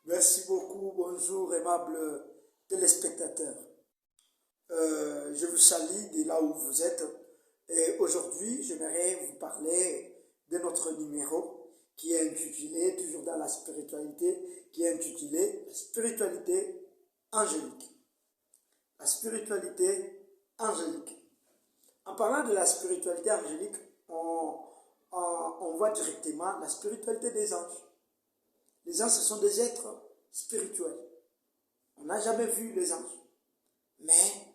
Merci beaucoup, bonjour aimables téléspectateurs. Je vous salue de là où vous êtes. Et aujourd'hui, j'aimerais vous parler de notre numéro qui est intitulé, toujours dans la spiritualité, qui est intitulé « La spiritualité angélique ». La spiritualité angélique. En parlant de la spiritualité angélique, on voit directement la spiritualité des anges. Les anges, ce sont des êtres spirituels. On n'a jamais vu les anges. Mais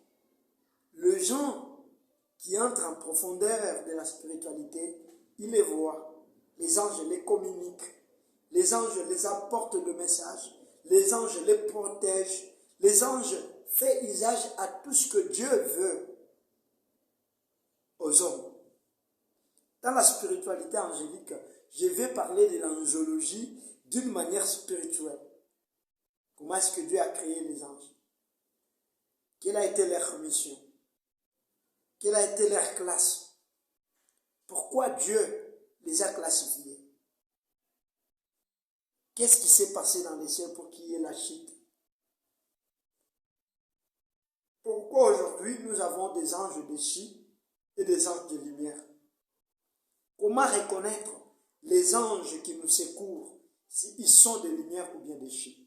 le gens qui entre en profondeur de la spiritualité, ils les voient. Les anges les communiquent. Les anges les apportent le message. Les anges les protègent. Les anges font usage à tout ce que Dieu veut aux hommes. Dans la spiritualité angélique, je vais parler de l'angiologie d'une manière spirituelle. Comment est-ce que Dieu a créé les anges? Quelle a été leur mission? Quelle a été leur classe? Pourquoi Dieu les a classifiés? Qu'est-ce qui s'est passé dans les cieux pour qu'il y ait la chute? Pourquoi aujourd'hui nous avons des anges de chute et des anges de lumière? Comment reconnaître les anges qui nous secourent, s'ils sont de lumière ou bien de chute?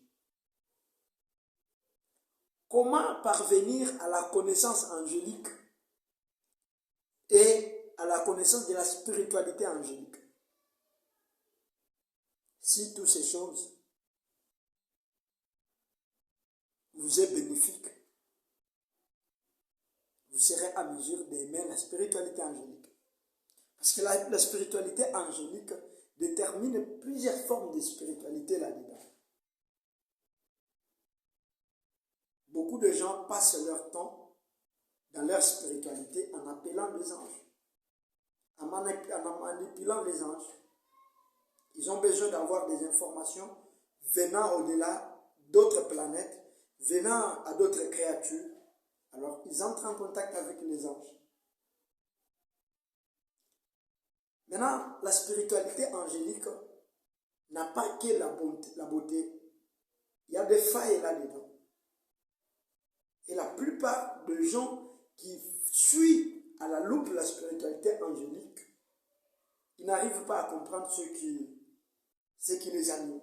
Comment parvenir à la connaissance angélique et à la connaissance de la spiritualité angélique? Si toutes ces choses vous est bénéfique, vous serez à mesure d'aimer la spiritualité angélique. Parce que la spiritualité angélique détermine plusieurs formes de spiritualité là-dedans. Beaucoup de gens passent leur temps dans leur spiritualité en appelant les anges, en manipulant les anges. Ils ont besoin d'avoir des informations venant au-delà d'autres planètes, venant à d'autres créatures. Alors, ils entrent en contact avec les anges. Maintenant, la spiritualité angélique n'a pas que la beauté. Il y a des failles là-dedans. Et la plupart des gens qui suivent à la loupe la spiritualité angélique, ils n'arrivent pas à comprendre ce qui les anime.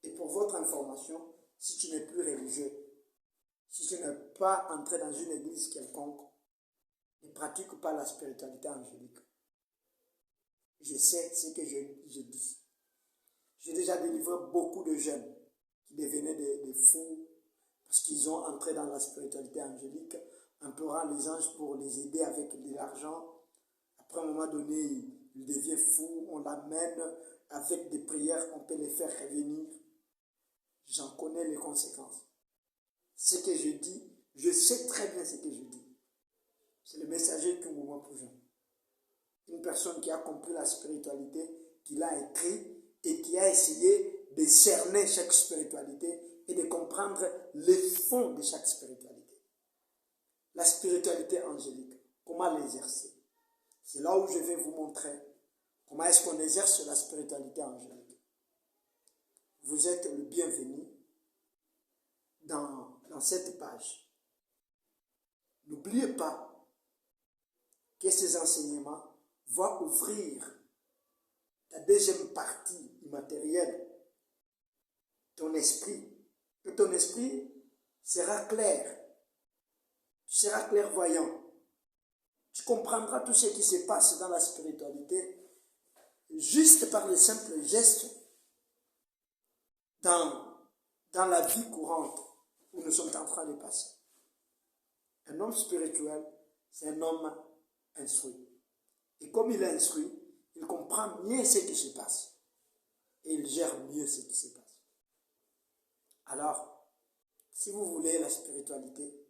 Et pour votre information, si tu n'es plus religieux, si tu n'es pas entré dans une église quelconque, ne pratique pas la spiritualité angélique. Je sais ce que je dis. J'ai déjà délivré beaucoup de jeunes qui devenaient des fous parce qu'ils ont entré dans la spiritualité angélique, implorant les anges pour les aider avec de l'argent. Après, à un moment donné, ils deviennent fous, on l'amène avec des prières, on peut les faire revenir. J'en connais les conséquences. Ce que je dis, je sais très bien ce que je dis. C'est le messager Kunguma Poujon. Une personne qui a compris la spiritualité, qui l'a écrit et qui a essayé de cerner chaque spiritualité et de comprendre les fonds de chaque spiritualité. La spiritualité angélique, comment l'exercer? C'est là où je vais vous montrer comment est-ce qu'on exerce la spiritualité angélique. Vous êtes le bienvenu dans cette page. N'oubliez pas que ces enseignements vont ouvrir ta deuxième partie immatérielle, ton esprit. Que ton esprit sera clair. Tu seras clairvoyant. Tu comprendras tout ce qui se passe dans la spiritualité juste par les simples gestes dans la vie courante où nous sommes en train de passer. Un homme spirituel, c'est un homme instruit. Et comme il est instruit, il comprend mieux ce qui se passe. Et il gère mieux ce qui se passe. Alors, si vous voulez la spiritualité,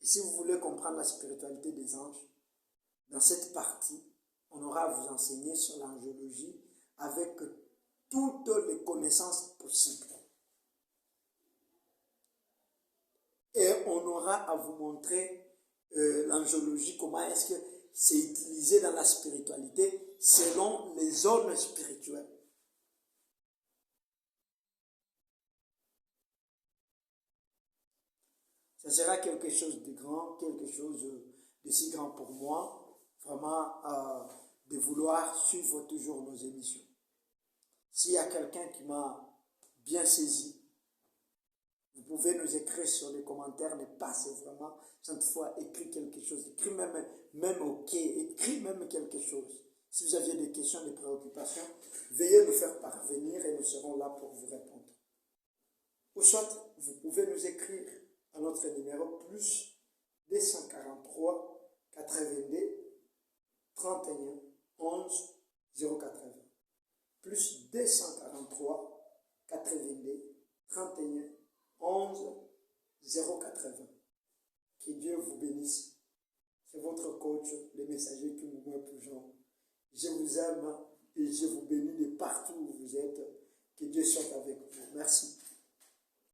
et si vous voulez comprendre la spiritualité des anges, dans cette partie, on aura à vous enseigner sur l'angiologie avec toutes les connaissances possibles. Et on aura à vous montrer l'angiologie, comment est-ce que c'est utilisé dans la spiritualité selon les zones spirituelles. Ça sera quelque chose de grand, quelque chose de si grand pour moi, vraiment de vouloir suivre toujours nos émissions. S'il y a quelqu'un qui m'a bien saisi, vous pouvez nous écrire sur les commentaires, ne passez vraiment, cette fois, écrit quelque chose, écrit même OK, écrit même quelque chose. Si vous aviez des questions, des préoccupations, veuillez nous faire parvenir et nous serons là pour vous répondre. Ou soit, vous pouvez nous écrire à notre numéro plus 243 82 31 11 080. Plus 243 82 31 11 080. Que Dieu vous bénisse. C'est votre coach, le messager qui vous met toujours. Je vous aime et je vous bénis de partout où vous êtes. Que Dieu soit avec vous. Merci.